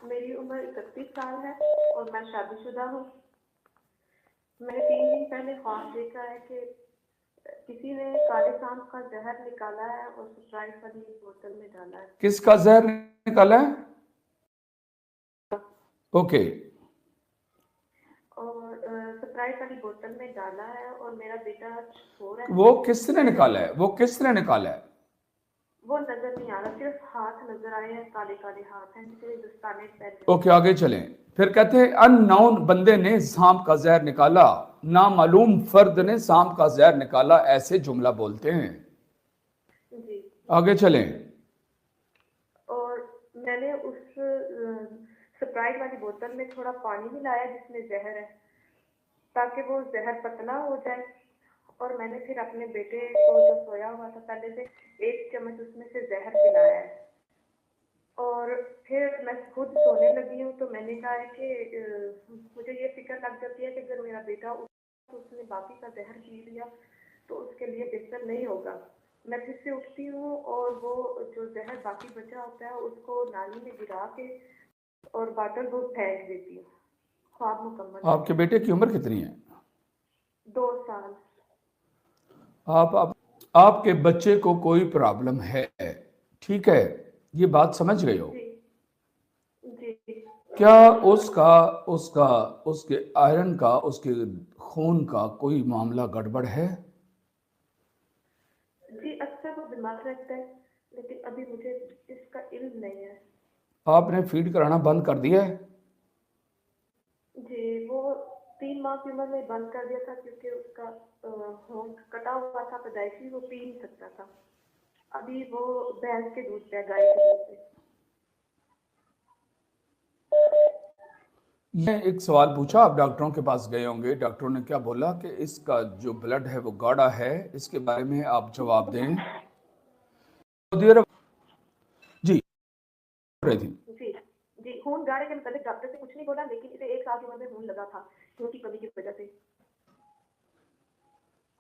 मेरी उम्र 31 साल है और मैं शादीशुदा हूँ। मैंने 3 दिन पहले ख्वाब देखा है कि किसी ने काले सांप का जहर निकाला है और स्प्राइट वाली बोतल में डाला है। किसका जहर निकाला है? ओके। और स्प्राइट वाली बोतल में डाला है और मेरा बेटा सो रहा है। वो किसने निकाला है? वो किसने निकाला है? वो नजर नहीं आ रहा, सिर्फ हाथ नजर आए हैं, काले काले हाथ हैं, किसी ने दस्ताने पहने। ओके, आगे चलें। फिर कहते हैं अननोन बंदे ने सांप का जहर निकाला, नामालूम फर्द ने सांप का जहर निकाला, ऐसे जुमला बोलते हैं। जी। आगे चलें। और मैंने उस स्प्राइट वाली बोतल में थोड़ा पानी मिलाया जिसमें जहर है, ताकि वो जहर पतला हो जाए। और मैंने फिर अपने बेटे को जो सोया हुआ था पहले से 1 चम्मच उसमें से जहर पिलाया है। और फिर मैं खुद सोने लगी हूँ तो मैंने कहा है कि मुझे ये फिक्र लग जाती है कि अगर मेरा बेटा तो उसने बाकी का जहर पी लिया तो उसके लिए बेहतर नहीं होगा। मैं फिर से उठती हूँ और वो जो जहर बाकी बचा होता है उसको नाली में गिरा के और बॉटल वो फेंक देती हूँ। ख्वाब मुकम्मल। आपके बेटे की उम्र कितनी है? 2 साल। आप आपके बच्चे को कोई प्रॉब्लम है, ठीक है, ये बात समझ गए हो? जी जी। क्या उसका उसका उसके आयरन का, उसके खून का कोई मामला गड़बड़ है? जी अक्सर वो बीमार रहता है, लेकिन अभी मुझे इसका इल्म नहीं है। आपने फीड कराना बंद कर दिया है? जी वो 3 माह की उम्र में बंद कर दिया था क्योंकि उसका होंठ कटा हुआ था पैदाइशी, वो पी नहीं सकता था। अभी वो भैंस के दूध पे, गाय के दूध पे। ये एक सवाल पूछा, आप डॉक्टरों के पास गए होंगे, डॉक्टरों ने क्या बोला कि इसका जो ब्लड है वो गाढ़ा है, इसके बारे में आप जवाब दें। सऊदी अरब जी रही थी। जी जी खून गाढ़े के मतलब डॉक्टर से कुछ नहीं बोला, लेकिन इसे 1 साल की उम्र में खून लगा था खून की कमी की वजह से।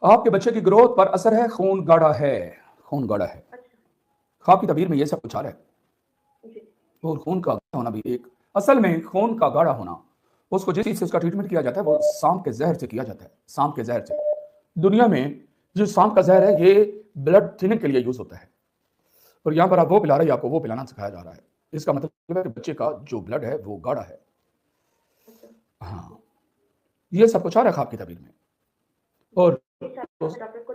आपके बच्चे की ग्रोथ पर असर है, खून गाढ़ा है, खून गाढ़ा है। अच्छा। ख्वाब की तबीर में ये सब कुछ आ रहा है। जी और खून का गाढ़ा होना भी एक, असल में खून का गाढ़ा होना, उसको जिस चीज से उसका ट्रीटमेंट किया जाता है वो सांप के जहर से किया जाता है। सांप के जहर से, दुनिया में जो सांप का जहर है ये ब्लड थिनिंग के लिए यूज होता है, और यहाँ पर आप वो पिला रहे हैं, आपको वो पिलाना सिखाया जा रहा है। इसका मतलब है कि बच्चे का जो ब्लड है वो गाढ़ा है। अच्छा। हाँ, ये सब कुछ आ रहा है ख्वाब की तबीर में। और इंशाल्लाह डॉक्टर को